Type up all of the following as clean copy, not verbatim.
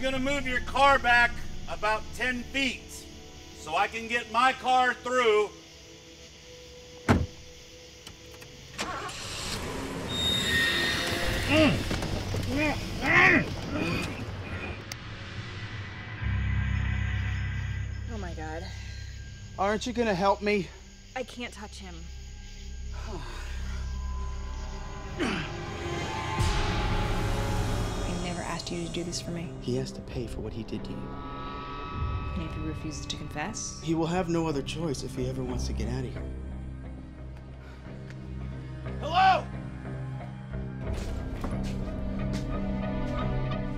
I'm gonna move your car back about 10 feet so I can get my car through. Oh my God. Aren't you gonna help me? I can't touch him. I never asked you to do this for me. He has to pay for what he did to you. And if he refuses to confess? He will have no other choice if he ever wants to get out of here. Hello?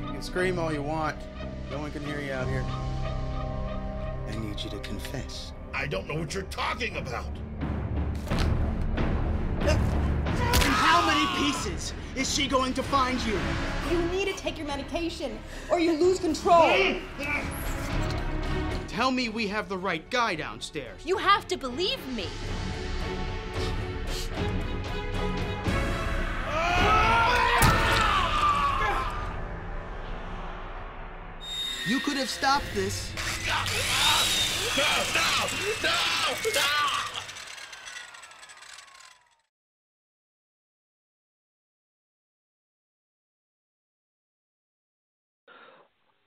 You can scream all you want. No one can hear you out here. I need you to confess. I don't know what you're talking about. In how many pieces is she going to find you? You need to take your medication, or you lose control. Tell me we have the right guy downstairs. You have to believe me. You could have stopped this. No!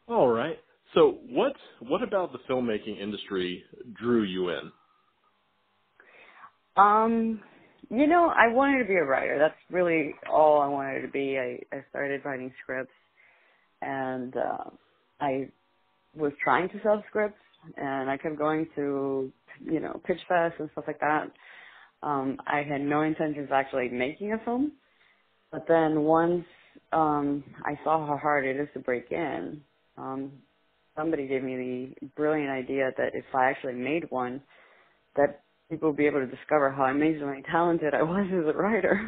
All right. So what about the filmmaking industry drew you in? You know, I wanted to be a writer. That's really all I wanted to be. I started writing scripts, and I was trying to sell scripts, and I kept going to, you know, pitch fests and stuff like that. I had no intentions of actually making a film, but then once I saw how hard it is to break in, somebody gave me the brilliant idea that if I actually made one, that people would be able to discover how amazingly talented I was as a writer.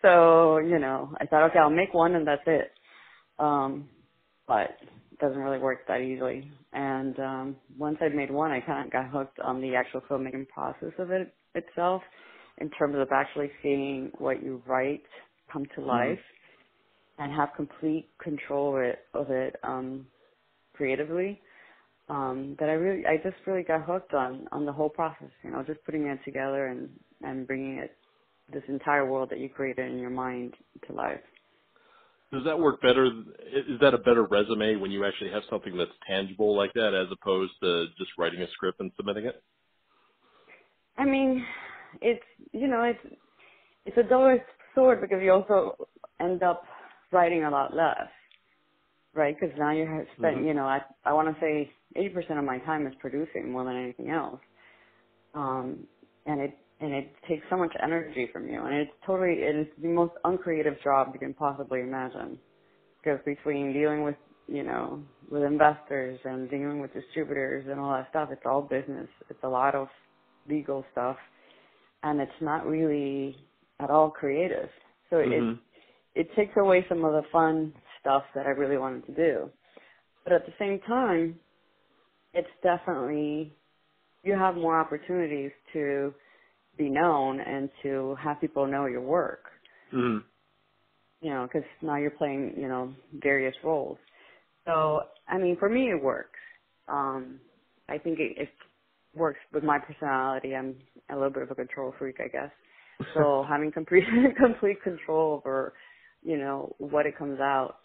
So, you know, I thought, okay, I'll make one and that's it. But it doesn't really work that easily. And once I'd made one, I kind of got hooked on the actual filmmaking process of it itself, in terms of actually seeing what you write come to life and have complete control of it creatively. That I just really got hooked on the whole process, you know, just putting it together and bringing this entire world that you created in your mind to life. Does that work better? Is that a better resume when you actually have something that's tangible like that, as opposed to just writing a script and submitting it? I mean, it's a double-edged sword, because you also end up writing a lot less, right? Because now you have spent, you know, I want to say 80% of my time is producing more than anything else, and it takes so much energy from you, and it is the most uncreative job you can possibly imagine, because between dealing with, you know, with investors and dealing with distributors and all that stuff, it's all business. It's a lot of legal stuff, and it's not really at all creative. So it takes away some of the fun stuff that I really wanted to do. But at the same time, it's definitely, you have more opportunities to be known and to have people know your work. You know, because now you're playing, you know, various roles. So, I mean, for me, it works. I think it works with my personality. I'm a little bit of a control freak, I guess. So having complete control over, you know, what it comes out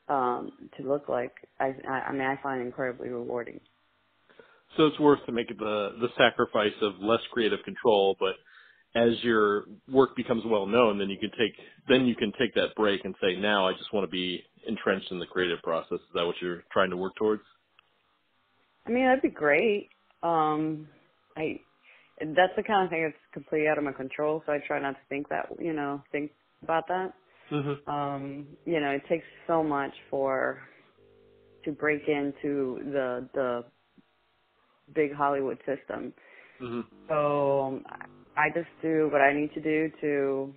to look like, I mean, I find incredibly rewarding. So it's worth to make the sacrifice of less creative control, but as your work becomes well known, then you can take that break and say, now I just want to be entrenched in the creative process. Is that what you're trying to work towards? I mean, that'd be great. That's the kind of thing that's completely out of my control, so I try not to think about that. You know, it takes so much to break into the big Hollywood system. So I just do what I need to do to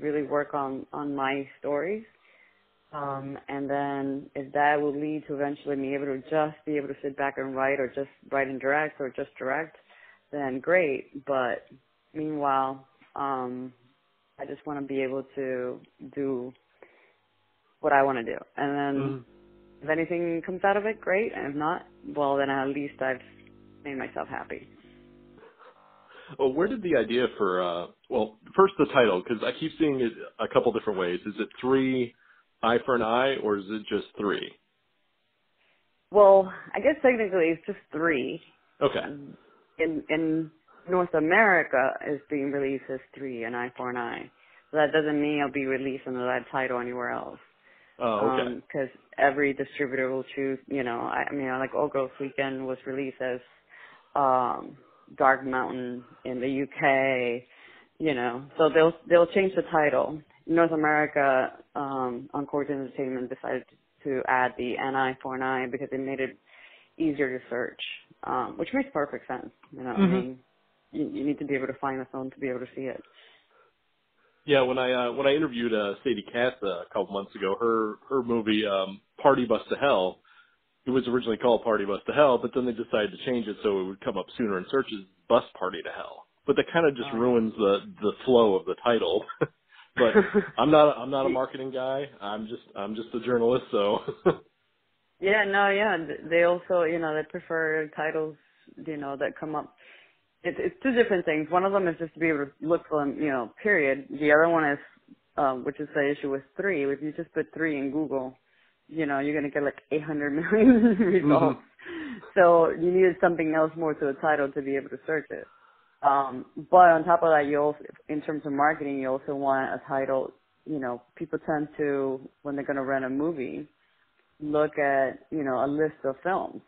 really work on my stories. And then if that will lead to eventually me able to sit back and write, or just write and direct, or just direct, then great. But meanwhile, I just want to be able to do what I want to do. And then If anything comes out of it, great. And if not, well, then at least I've made myself happy. Well, where did the idea for, well, first the title, because I keep seeing it a couple different ways. Is it 3 eye for an eye, or is it just 3? Well, I guess technically it's just 3. Okay. In North America, it's being released as 3, an eye for an eye. So that doesn't mean it'll be released under that title anywhere else. Oh, okay. Because every distributor will choose, I mean, like All Girls Weekend was released as Dark Mountain in the UK, so they'll change the title. In North America, Encore Entertainment decided to add the an eye for an eye because it made it easier to search, which makes perfect sense. I mean, you need to be able to find the film to be able to see it. Yeah, when I interviewed Sadie Cass a couple months ago, her movie Party Bus to Hell, it was originally called Party Bus to Hell, but then they decided to change it so it would come up sooner in searches, Bus Party to Hell. But that kind of just ruins the flow of the title. But I'm not a marketing guy. I'm just a journalist, so. Yeah. They also, they prefer titles, that come up. It's two different things. One of them is just to be able to look for them, period. The other one is, which is the issue with 3. If you just put 3 in Google, you're going to get like 800 million results. So you needed something else more to the title to be able to search it. But on top of that, you also, in terms of marketing, you also want a title. People tend to, when they're going to rent a movie, look at, a list of films.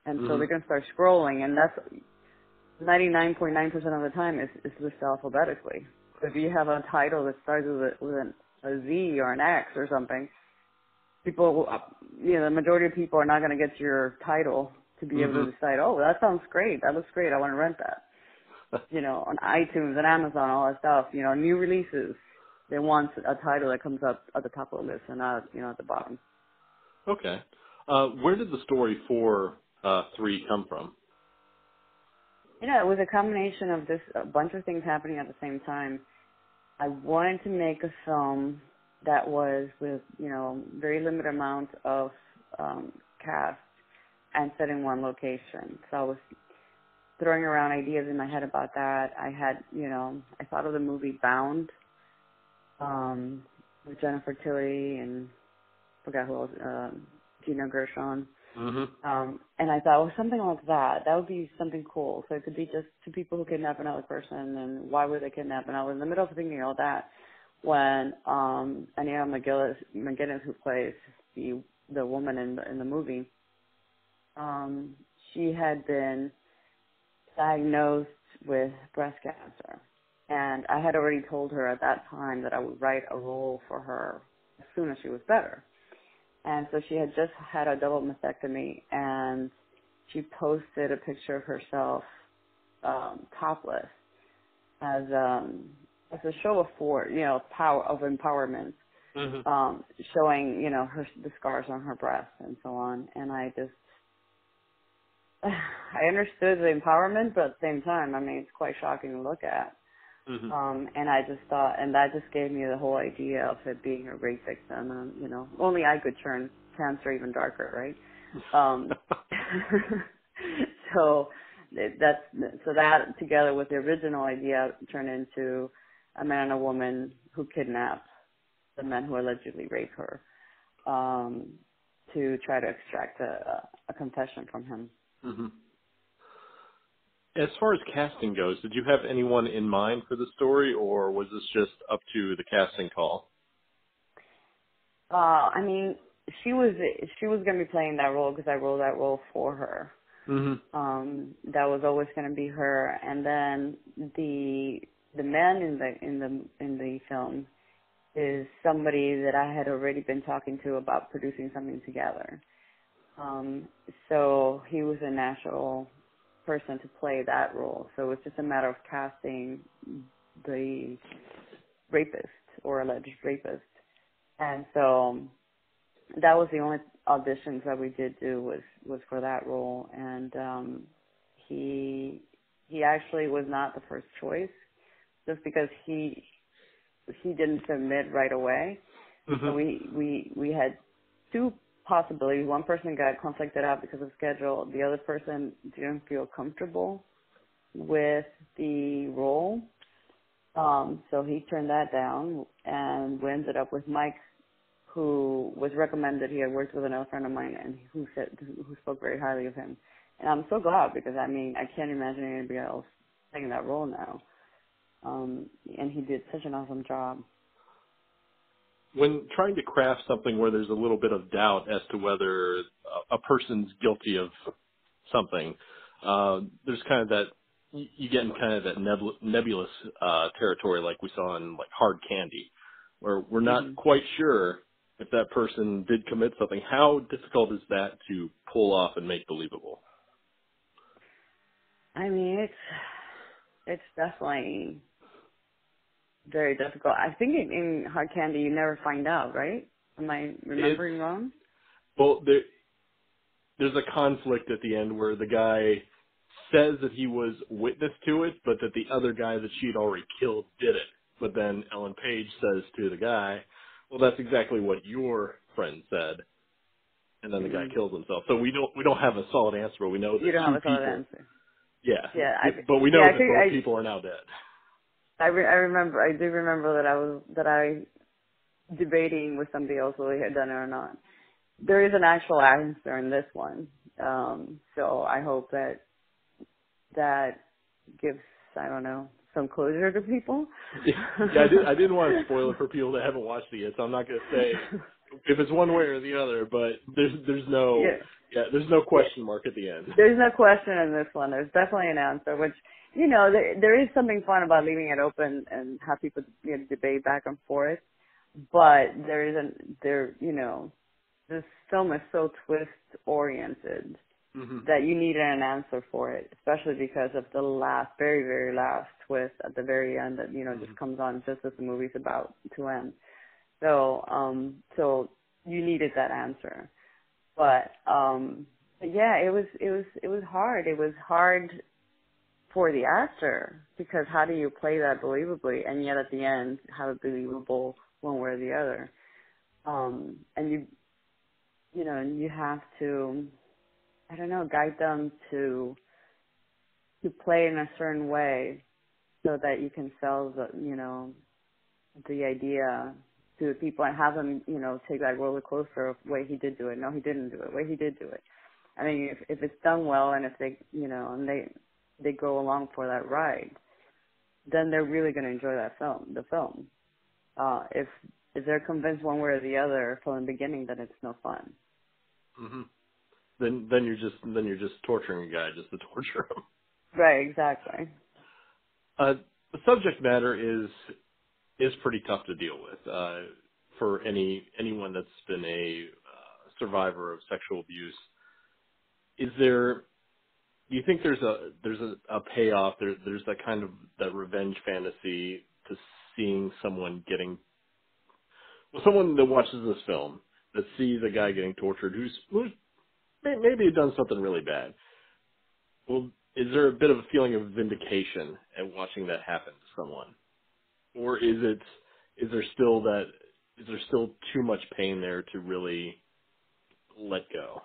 And so they're going to start scrolling, and that's 99.9% of the time is listed alphabetically. So if you have a title that starts with a Z or an X or something, people, the majority of people are not going to get your title to be able to decide, oh, that sounds great. That looks great. I want to rent that. On iTunes and Amazon, all that stuff, new releases, they want a title that comes up at the top of the list and not, at the bottom. Okay. Where did the story for 3 come from? It was a combination of a bunch of things happening at the same time. I wanted to make a film that was with, very limited amount of cast and set in one location. So I was throwing around ideas in my head about that. I had, I thought of the movie Bound with Jennifer Tilly and I forgot who else, Gina Gershon. And I thought, well, something like that. That would be something cool. So it could be just 2 people who kidnap another person, and why would they kidnap? And I was in the middle of thinking all that when Anita McGinnis, who plays the woman in the movie, she had been diagnosed with breast cancer. And I had already told her at that time that I would write a role for her as soon as she was better. And so she had just had a double mastectomy, and she posted a picture of herself topless as a show of force, power of empowerment, showing the scars on her breast and so on. And I understood the empowerment, but at the same time, I mean, it's quite shocking to look at. And I just thought, and that just gave me the whole idea of it being a rape victim. And, only I could turn cancer even darker, right? So that together with the original idea turned into a man and a woman who kidnapped the men who allegedly raped her to try to extract a confession from him. As far as casting goes, did you have anyone in mind for the story, or was this just up to the casting call? I mean, she was going to be playing that role because I wrote that role for her. That was always going to be her. And then the man in the film is somebody that I had already been talking to about producing something together. So he was a natural person to play that role. So it's just a matter of casting the rapist or alleged rapist. And so that was the only auditions that we did do was for that role. And he actually was not the first choice just because he didn't submit right away. So we had 2 possibilities. One person got conflicted out because of schedule. The other person didn't feel comfortable with the role. So he turned that down, and we ended up with Mike, who was recommended. He had worked with another friend of mine, and who spoke very highly of him. And I'm so glad, because I mean, I can't imagine anybody else taking that role now. And he did such an awesome job. When trying to craft something where there's a little bit of doubt as to whether a person's guilty of something, there's kind of that, you get in kind of that nebulous territory like we saw in like Hard Candy, where we're not quite sure if that person did commit something. How difficult is that to pull off and make believable? I mean, it's definitely very difficult. I think in Hard Candy you never find out, right? Am I remembering wrong? Well, there's a conflict at the end where the guy says that he was witness to it, but that the other guy that she'd already killed did it. But then Ellen Page says to the guy, well, that's exactly what your friend said. And then the guy kills himself. So we don't have a solid answer, but we know that you don't have a solid people, answer. Yeah. But we know that both people are now dead. I do remember that I debating with somebody else whether he had done it or not. There is an actual answer in this one. So I hope that gives, I don't know, some closure to people. I didn't want to spoil it for people that haven't watched it yet, so I'm not going to say if it's one way or the other, but there's no question mark at the end. There's no question in this one. There's definitely an answer, which, you know, there is something fun about leaving it open and have people, you know, debate back and forth. But this film is so twist oriented that you need an answer for it, especially because of the last, very, very last twist at the very end that, you know, just comes on just as the movie's about to end. So you needed that answer. But yeah, it was hard. It was hard for the actor, because how do you play that believably and yet at the end have it believable one way or the other? And you have to, I don't know, guide them to play in a certain way so that you can sell the idea to the people and have them, you know, take that roller coaster of, wait, he did do it. No, he didn't do it. Wait, he did do it. I mean, if it's done well and if they, you know, and they go along for that ride, then they're really going to enjoy the film. If they're convinced one way or the other from the beginning, then it's no fun. Then you're just torturing a guy just to torture him. Right, exactly. The subject matter is pretty tough to deal with for anyone that's been a survivor of sexual abuse. Do you think there's a payoff? There's that kind of that revenge fantasy to seeing someone that watches this film, that sees a guy getting tortured who's maybe done something really bad. Well, is there a bit of a feeling of vindication at watching that happen to someone, or is there still too much pain there to really let go?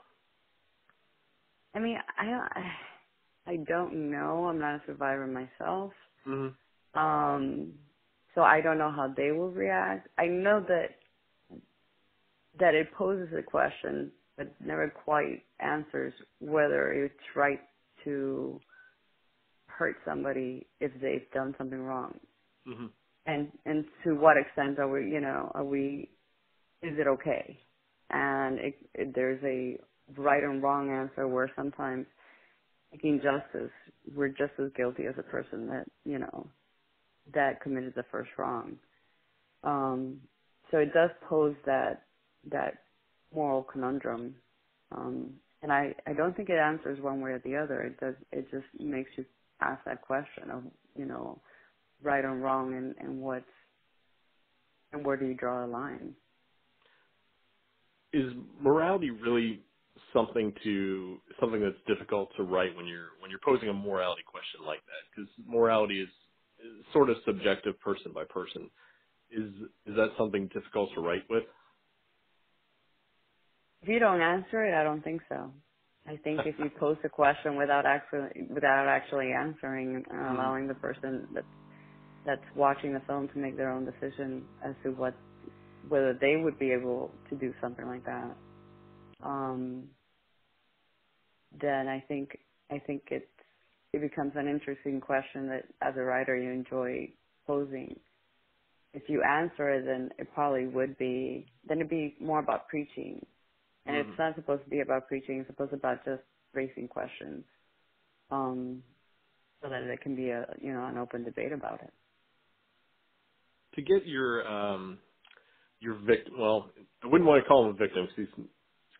I mean, I don't know. I'm not a survivor myself. So I don't know how they will react. I know that it poses a question, but never quite answers whether it's right to hurt somebody if they've done something wrong. And to what extent is it okay? And there's a right and wrong answer where sometimes seeking justice, we're just as guilty as the person that, you know, that committed the first wrong. So it does pose that moral conundrum. And I don't think it answers one way or the other. It just makes you ask that question of, you know, right and wrong and where do you draw a line? Is morality really something that's difficult to write when you're posing a morality question like that? Because morality is sort of subjective, person by person. Is that something difficult to write with? If you don't answer it, I don't think so. I think if you pose a question without actually answering and allowing the person that's watching the film to make their own decision as to whether they would be able to do something like that, then I think it becomes an interesting question that as a writer you enjoy posing. If you answer it, then it probably would be, then it'd be more about preaching. And it's not supposed to be about preaching, it's supposed to be about just raising questions. So that it can be an open debate about it. To get your victim, well, I wouldn't want to call him a victim because he's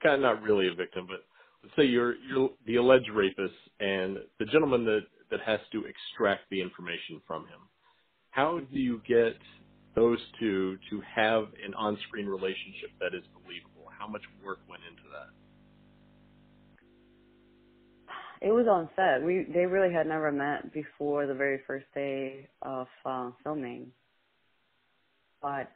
kind of not really a victim, but let's say you're the alleged rapist and the gentleman that has to extract the information from him. How do you get those two to have an on-screen relationship that is believable? How much work went into that? It was on set. They really had never met before the very first day of filming. But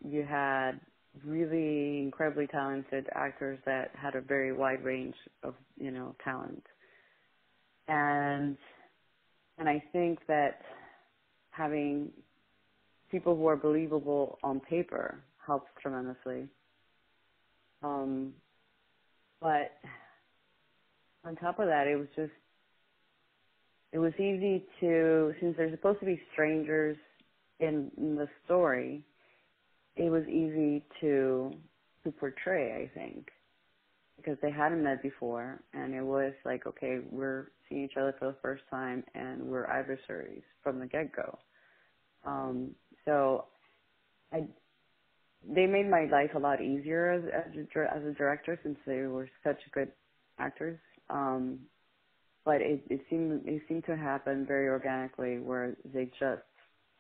you had really incredibly talented actors that had a very wide range of, talent. And I think that having people who are believable on paper helps tremendously. But on top of that, it was easy to, since they're supposed to be strangers in the story, it was easy to portray, I think, because they hadn't met before, and it was like, okay, we're seeing each other for the first time, and we're adversaries from the get-go. So they made my life a lot easier as a director since they were such good actors. But it seemed to happen very organically, where they just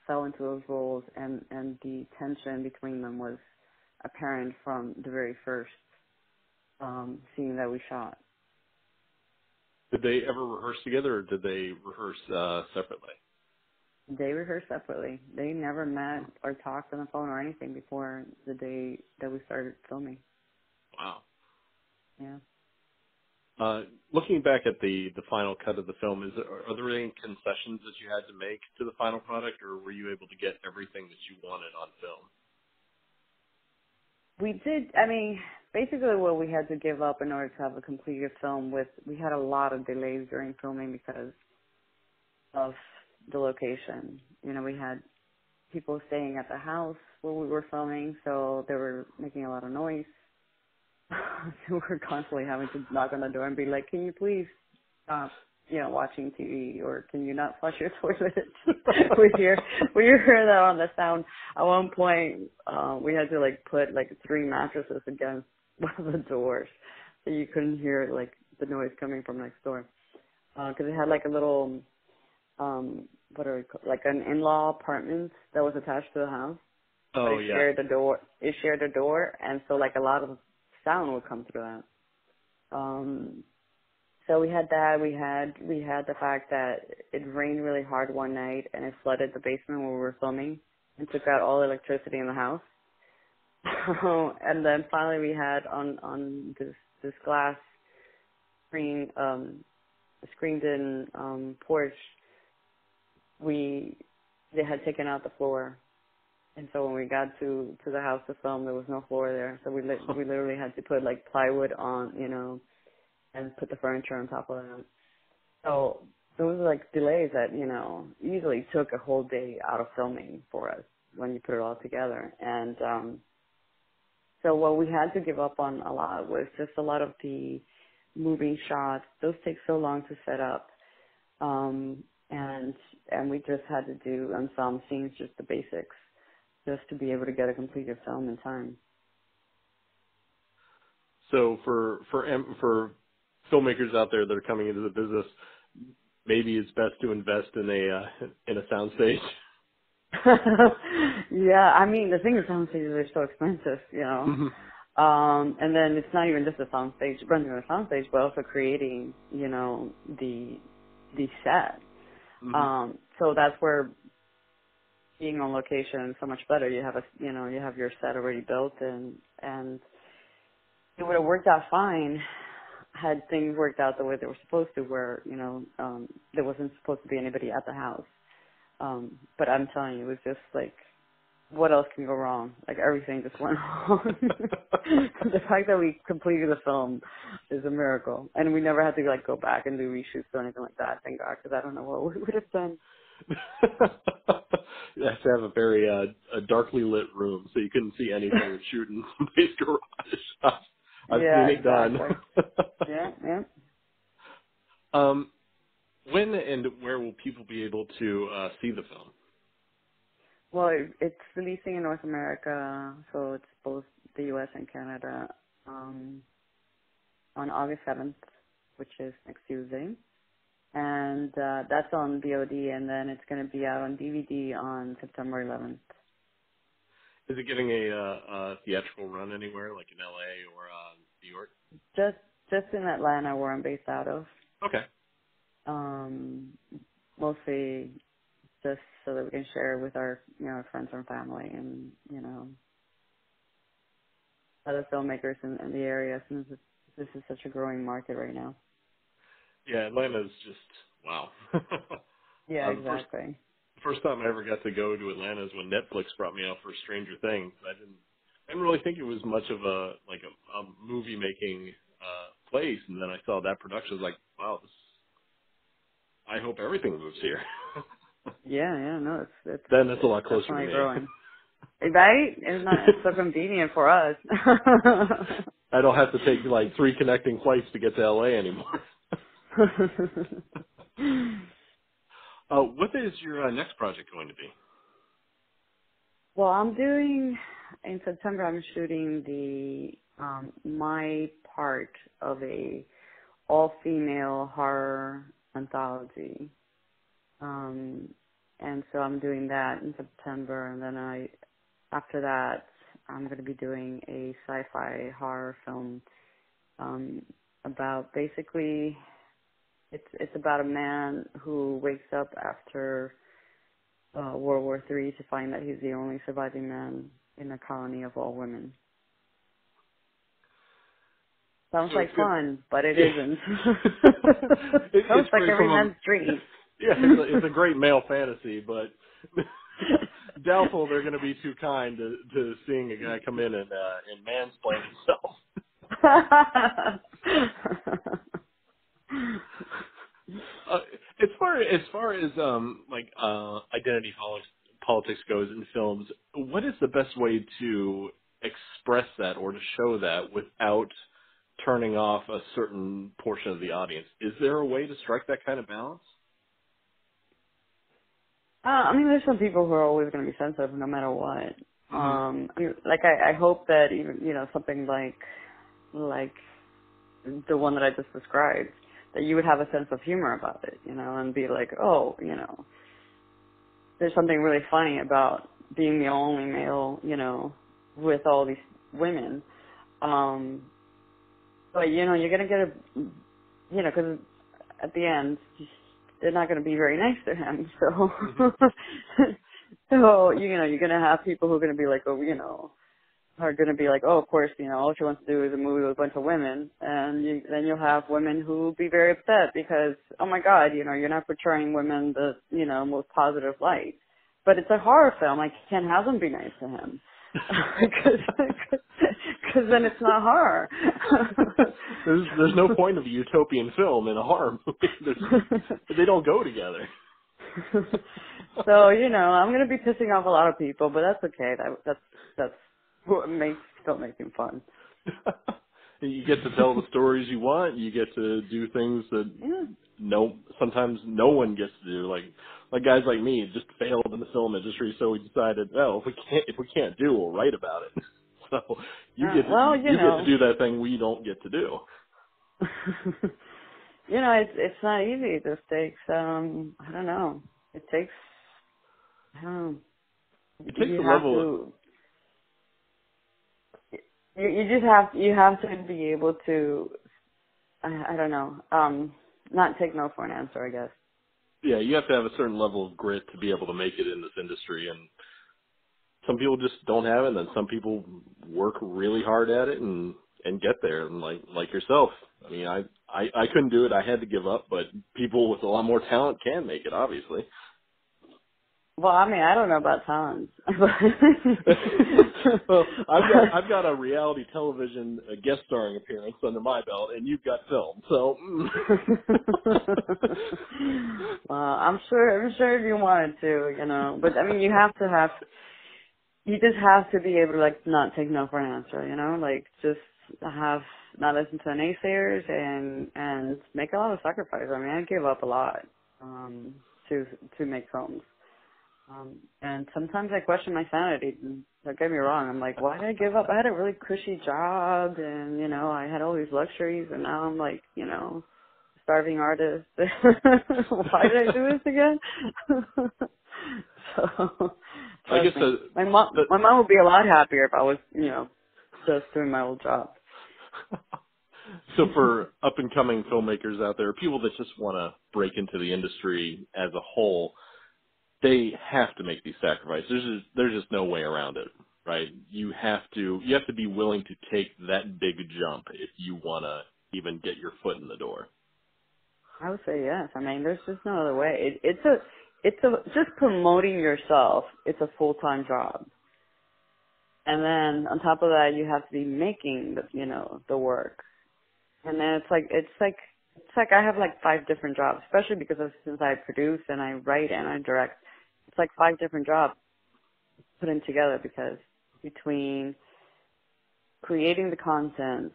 fell into those roles, and the tension between them was apparent from the very first scene that we shot. Did they ever rehearse together, or did they rehearse separately? They rehearsed separately. They never met or talked on the phone or anything before the day that we started filming. Wow. Yeah. Looking back at the final cut of the film, are there any concessions that you had to make to the final product, or were you able to get everything that you wanted on film? We did. I mean, basically what we had to give up in order to have a completed film we had a lot of delays during filming because of the location. We had people staying at the house where we were filming, so they were making a lot of noise. So we're constantly having to knock on the door and be like, can you please stop, watching TV, or can you not flush your toilet? we hear that on the sound. At one point, we had to put 3 mattresses against one of the doors so you couldn't hear the noise coming from next door. Because it had a little, what are we called? An in-law apartment that was attached to the house. Oh, It shared a door, and so a lot of sound would come through that. So we had that. We had the fact that it rained really hard one night and it flooded the basement where we were filming and took out all the electricity in the house. And then finally we had on this glass screened in porch, they had taken out the floor. And so when we got to the house to film, there was no floor there. So we literally had to put plywood on, and put the furniture on top of it. So those were delays that, easily took a whole day out of filming for us when you put it all together. And so what we had to give up on a lot was just a lot of the moving shots. Those take so long to set up. And we just had to do on some scenes just the basics, just to be able to get a completed film in time. So for filmmakers out there that are coming into the business, maybe it's best to invest in a soundstage. Yeah, I mean, the thing is, sound stages are so expensive, and then it's not even just a sound stage, renting a sound stage, but also creating, the set. So that's where being on location is so much better. You have you have your set already built, and it would have worked out fine had things worked out the way they were supposed to, where, there wasn't supposed to be anybody at the house. But I'm telling you, it was just like, what else can go wrong? Like, everything just went wrong. The fact that we completed the film is a miracle. And we never had to, like, go back and do reshoots or anything like that, thank God, because I don't know what we would have done. You have to have a very a darkly lit room so you couldn't see anything and shoot in somebody's garage. I've seen it done. Yeah. When and where will people be able to see the film? Well, it's releasing in North America, so it's both the U.S. and Canada, on August 7th, which is next Tuesday. And that's on VOD, and then it's going to be out on DVD on September 11th. Is it getting a theatrical run anywhere, like in L.A. or New York? Just in Atlanta, where I'm based out of. Okay. Mostly just so that we can share with our, friends and family and, other filmmakers in the area, since this is such a growing market right now. Yeah, Atlanta's just, wow. Yeah, exactly. The first time I ever got to go to Atlanta is when Netflix brought me out for Stranger Things. I didn't really think it was much of a movie making place, and then I saw that production. I was like, wow, I hope everything moves here. Yeah, no, it's then it's a lot closer to me. Growing. Right? It's so convenient for us. I don't have to take 3 connecting flights to get to LA anymore. What is your next project going to be? Well, in September, I'm shooting my part of a all-female horror anthology. And so I'm doing that in September, and then after that, I'm going to be doing a sci-fi horror film, about basically, it's about a man who wakes up after World War III to find that he's the only surviving man in a colony of all women. Sounds like fun, but it isn't. It sounds like every man's dream. Yeah, it's a great male fantasy, but doubtful they're going to be too kind to seeing a guy come in and mansplain himself. As far as identity politics goes in films, what is the best way to express that or to show that without turning off a certain portion of the audience? Is there a way to strike that kind of balance? There's some people who are always going to be sensitive no matter what. Mm-hmm. I hope that even, something like the one that I just described, that you would have a sense of humor about it, and be like, oh, there's something really funny about being the only male, with all these women. But, you're going to get because at the end, they're not going to be very nice to him. So, so you're going to have people who are going to be like, are going to be like, of course, all she wants to do is a movie with a bunch of women. And then you'll have women who will be very upset because, oh my God, you're not portraying women the, most positive light. But it's a horror film. I can't have them be nice to him. Because then it's not horror. There's no point of a utopian film in a horror movie. They don't go together. So, I'm going to be pissing off a lot of people, but that's okay. That's what makes filmmaking fun. You get to tell the stories you want. You get to do things that sometimes no one gets to do. Like guys like me just failed in the film industry, so we decided, if we can't do, we'll write about it. So you get to do that thing we don't get to do. It's not easy. It just takes I don't know. It takes a level. You have to be able to, I don't know, not take no for an answer, I guess. Yeah, you have to have a certain level of grit to be able to make it in this industry, and some people just don't have it, and then some people work really hard at it, and get there. And like yourself, I mean, I couldn't do it. I had to give up, but people with a lot more talent can make it, obviously. Well, I mean, I don't know about talent. Well, I've got a reality television guest starring appearance under my belt, and you've got film. So, well, I'm sure if you wanted to, you know. But I mean, you just have to be able to like not take no for an answer, you know, like just not listen to naysayers and make a lot of sacrifices. I mean, I gave up a lot to make films. And sometimes I question my sanity. Don't get me wrong. I'm like, why did I give up? I had a really cushy job and, you know, I had all these luxuries and now I'm like, you know, starving artist. Why did I do this again? So, I guess my mom would be a lot happier if I was, you know, just doing my old job. So for up and coming filmmakers out there, people that just want to break into the industry as a whole, they have to make these sacrifices. There's just no way around it, right? You have to be willing to take that big jump if you want to even get your foot in the door. I would say yes. I mean, there's just no other way. It's just promoting yourself. It's a full-time job. And then on top of that, you have to be making the work. And then it's like I have like 5 different jobs, especially because since I produce and I write and I direct, it's like 5 different jobs put in together because between creating the content,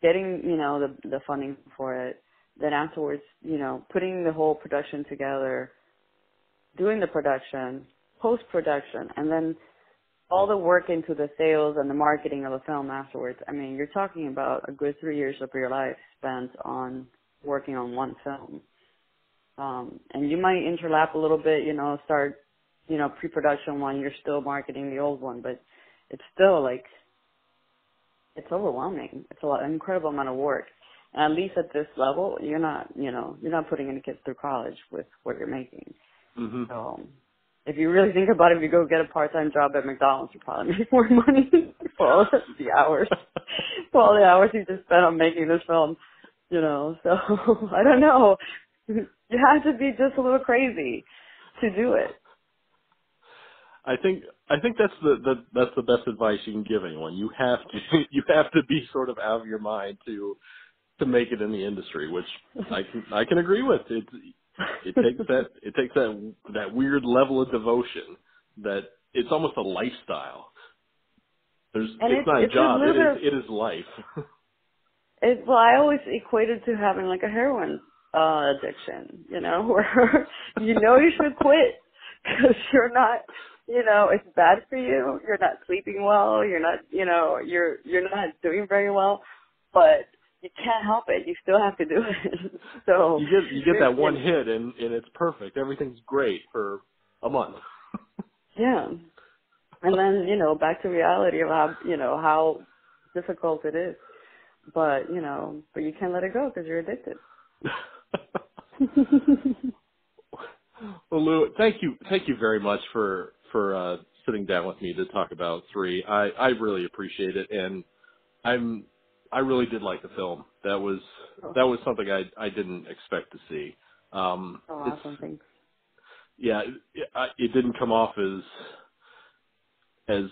getting, the funding for it, then afterwards, putting the whole production together, doing the production, post-production, and then all the work into the sales and the marketing of the film afterwards. I mean, you're talking about a good 3 years of your life spent on working on one film. And you might interlap a little bit, start, pre-production while you're still marketing the old one, but it's still like, it's overwhelming. It's an incredible amount of work. And at least at this level, you're not putting any kids through college with what you're making. Mm-hmm. So if you really think about it, if you go get a part-time job at McDonald's, you probably make more money for all the hours, you just spent on making this film, So I don't know. You have to be just a little crazy to do it. I think that's the best advice you can give anyone. You have to be sort of out of your mind to make it in the industry, which I can agree with. It takes that weird level of devotion that it's almost a lifestyle. It's not a job. It is life. Well, I always equated to having like a heroin addiction, where you should quit because you're not, it's bad for you. You're not sleeping well. You're not, you're not doing very well, but you can't help it. You still have to do it. So you get that one hit and it's perfect. Everything's great for a month. Yeah. And then, back to reality of how difficult it is. But you can't let it go because you're addicted. Well, Lou, thank you very much for sitting down with me to talk about 3. I really appreciate it, and I really did like the film. That was something I didn't expect to see. Awesome, thanks. Yeah, it didn't come off as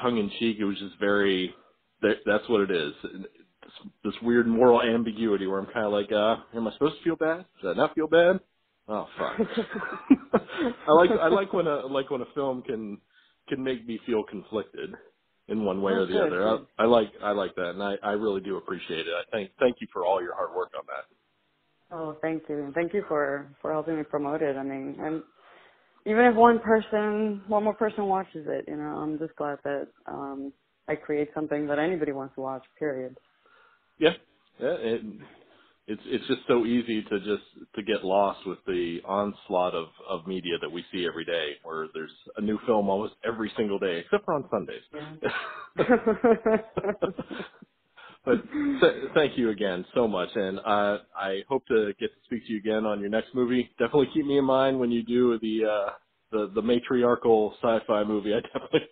tongue in cheek. It was just very. That's what it is. This weird moral ambiguity where I'm kind of like, am I supposed to feel bad? Should I not feel bad? Oh fuck. I like when a film can make me feel conflicted in one way or the other. I like that, and I really do appreciate it. Thank you for all your hard work on that. Oh, thank you. And thank you for helping me promote it. I mean, even if one more person watches it, I'm just glad that I create something that anybody wants to watch, period. Yeah. It's just so easy to get lost with the onslaught of media that we see every day, where there's a new film almost every single day, except for on Sundays. Yeah. But thank you again so much, and I hope to get to speak to you again on your next movie. Definitely keep me in mind when you do the matriarchal sci-fi movie. I definitely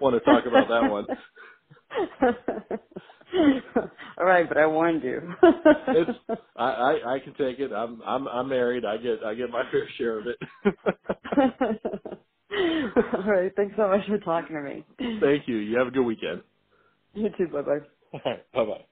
want to talk about that one. All right, but I warned you. I can take it. I'm married. I get my fair share of it. All right. Thanks so much for talking to me. Thank you. You have a good weekend. You too. Bye-bye. All right. Bye-bye.